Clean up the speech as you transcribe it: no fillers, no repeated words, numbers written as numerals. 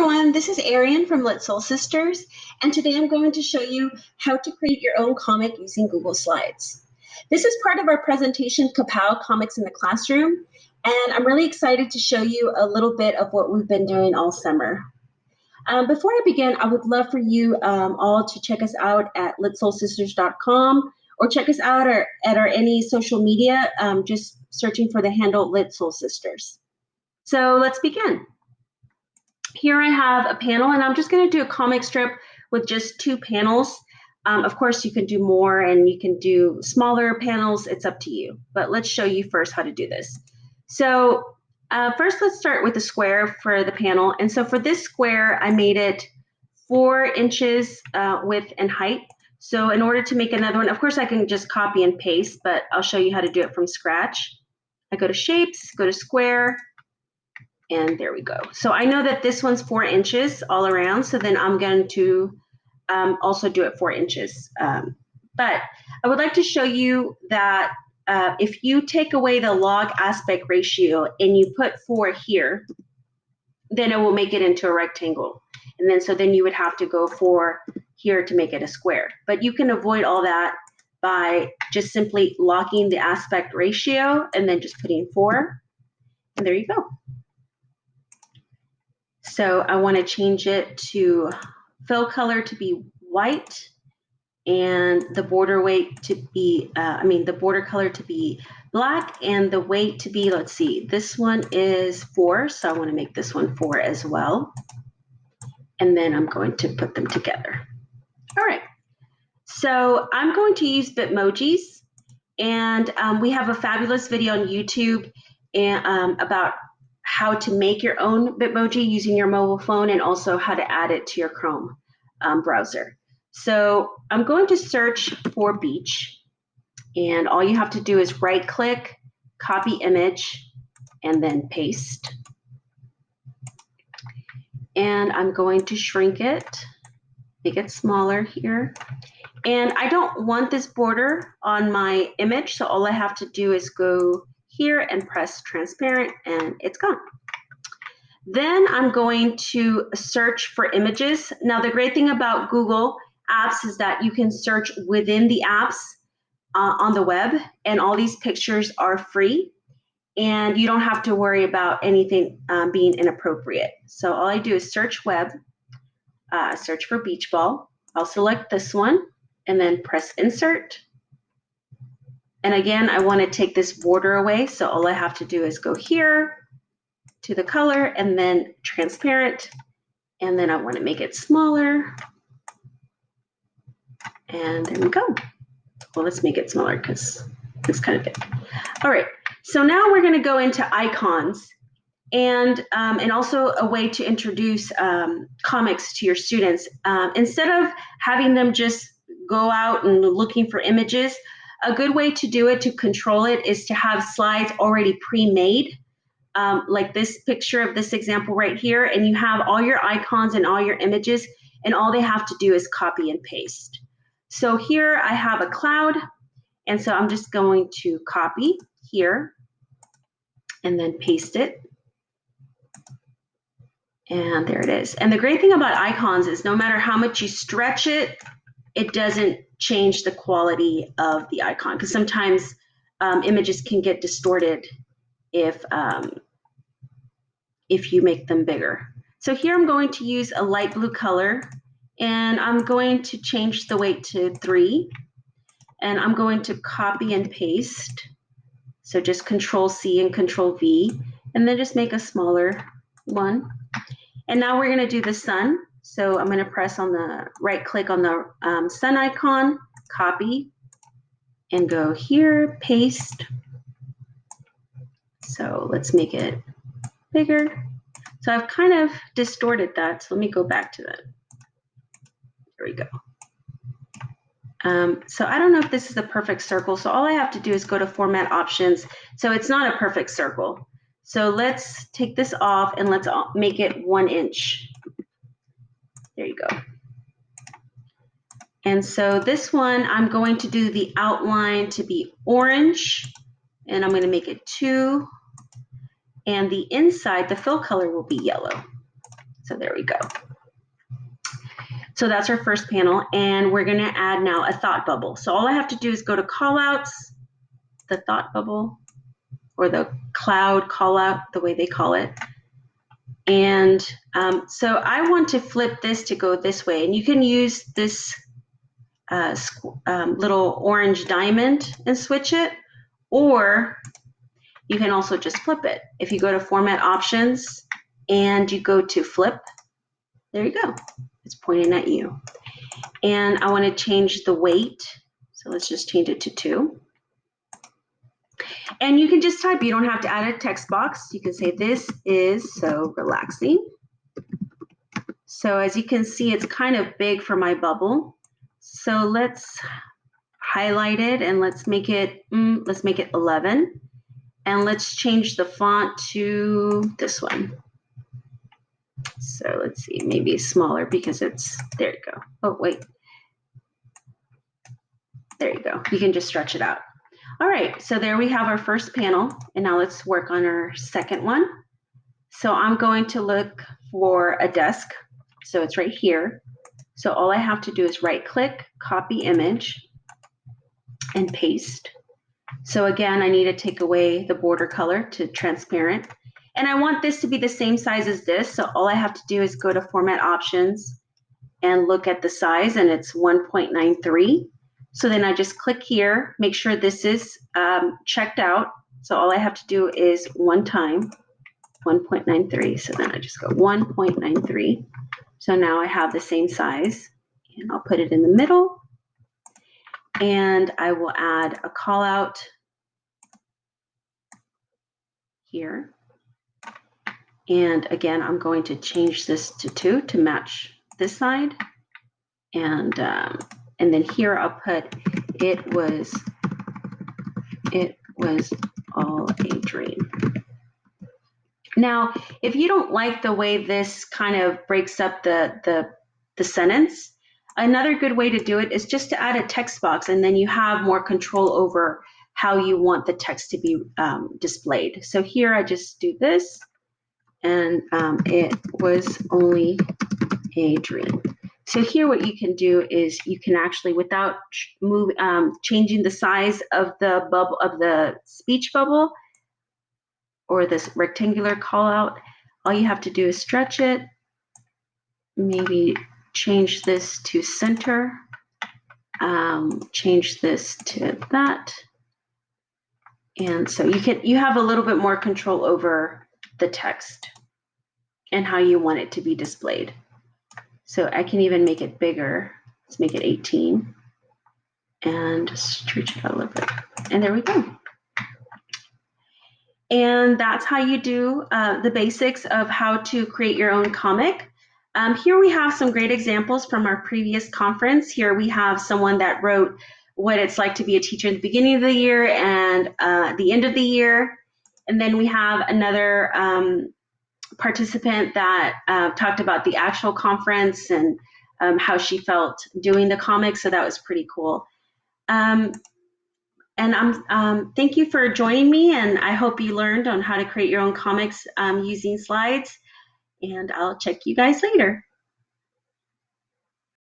everyone, this is Arian from Lit Soul Sisters, and today I'm going to show you how to create your own comic using Google Slides. This is part of our presentation, Kapow Comics in the Classroom, and I'm really excited to show you a little bit of what we've been doing all summer. Before I begin, I would love for you all to check us out at litsoulsisters.com or check us out at our any social media, just searching for the handle Lit Soul Sisters. So let's begin. Here I have a panel, and I'm just going to do a comic strip with just 2 panels. Of course, you can do more and you can do smaller panels. It's up to you. But let's show you first how to do this. So first, let's start with the square for the panel. And so for this square, I made it 4 inches width and height. So in order to make another one, of course, I can just copy and paste, but I'll show you how to do it from scratch. I go to Shapes, go to Square, and there we go. So I know that this one's 4 inches all around, so then I'm going to also do it 4 inches. But I would like to show you that if you take away the log aspect ratio and you put 4 here, then it will make it into a rectangle. And then so then you would have to go 4 here to make it a square. But you can avoid all that by just simply locking the aspect ratio and then just putting 4. And there you go. So I want to change it to fill color to be white and the border weight to be, the border color to be black and the weight to be, let's see, this one is 4. So I want to make this one 4 as well. And then I'm going to put them together. All right. So I'm going to use Bitmojis, and we have a fabulous video on YouTube about how to make your own Bitmoji using your mobile phone and also how to add it to your Chrome browser. So I'm going to search for beach, and all you have to do is right click, copy image, and then paste. And I'm going to shrink it, make it smaller here. And I don't want this border on my image, so all I have to do is go here and press transparent, and it's gone. Then I'm going to search for images. Now, the great thing about Google Apps is that you can search within the apps on the web, and all these pictures are free, and you don't have to worry about anything being inappropriate. So all I do is search web, search for beach ball. I'll select this one and then press insert. And again, I want to take this border away, so all I have to do is go here to the color and then transparent, and then I want to make it smaller. And there we go. Well, let's make it smaller because it's kind of big. All right, so now we're going to go into icons and also a way to introduce comics to your students. Instead of having them just go out and looking for images, a good way to do it, to control it, is to have slides already pre-made, like this picture of this example right here, and you have all your icons and all your images, and all they have to do is copy and paste. So here I have a cloud, and so I'm just going to copy here and then paste it. And there it is. And the great thing about icons is no matter how much you stretch it, it doesn't change the quality of the icon, because sometimes images can get distorted if you make them bigger. So here I'm going to use a light blue color, and I'm going to change the weight to 3, and I'm going to copy and paste. So just Control C and Control V, and then just make a smaller one. And now we're going to do the sun. So I'm going to press on the right click on the sun icon, copy, and go here, paste. So let's make it bigger. So I've kind of distorted that. So let me go back to that. There we go. So I don't know if this is a perfect circle. So all I have to do is go to Format Options. So it's not a perfect circle. So let's take this off and let's make it 1 inch. There you go. And so this one, I'm going to do the outline to be orange, and I'm going to make it 2. And the inside, the fill color will be yellow. So there we go. So that's our first panel, and we're gonna add now a thought bubble. So all I have to do is go to callouts, the thought bubble, or the cloud callout, the way they call it. And so I want to flip this to go this way, and you can use this little orange diamond and switch it, or you can also just flip it. If you go to Format Options and you go to Flip, there you go. It's pointing at you. And I want to change the weight. So let's just change it to 2. And you can just type. You don't have to add a text box. You can say, this is so relaxing. So as you can see, it's kind of big for my bubble. So let's highlight it and let's make it 11. And let's change the font to this one. So let's see, maybe smaller because it's, there you go. Oh, wait. There you go. You can just stretch it out. All right, so there we have our first panel. And now let's work on our second one. So I'm going to look for a desk. So it's right here. So all I have to do is right click, copy image, and paste. So again, I need to take away the border color to transparent. And I want this to be the same size as this. So all I have to do is go to Format Options and look at the size, and it's 1.93. So then I just click here, make sure this is checked out. So all I have to do is one time, 1.93. So then I just go 1.93. So now I have the same size, and I'll put it in the middle. And I will add a call out here. And again, I'm going to change this to 2 to match this side. And then here I'll put, it was all a dream. Now, if you don't like the way this kind of breaks up the sentence, another good way to do it is just to add a text box, and then you have more control over how you want the text to be displayed. So here I just do this, and it was only a dream. So here what you can do is you can actually, without changing the size of the bubble, of the speech bubble, or this rectangular call out, all you have to do is stretch it, maybe change this to center, change this to that. And so you have a little bit more control over the text and how you want it to be displayed. So I can even make it bigger. Let's make it 18 and stretch it out a little bit. And there we go. And that's how you do the basics of how to create your own comic. Here we have some great examples from our previous conference. Here we have someone that wrote what it's like to be a teacher at the beginning of the year and the end of the year. And then we have another participant that talked about the actual conference and how she felt doing the comic. So that was pretty cool. And thank you for joining me, and I hope you learned on how to create your own comics using slides, and I'll check you guys later.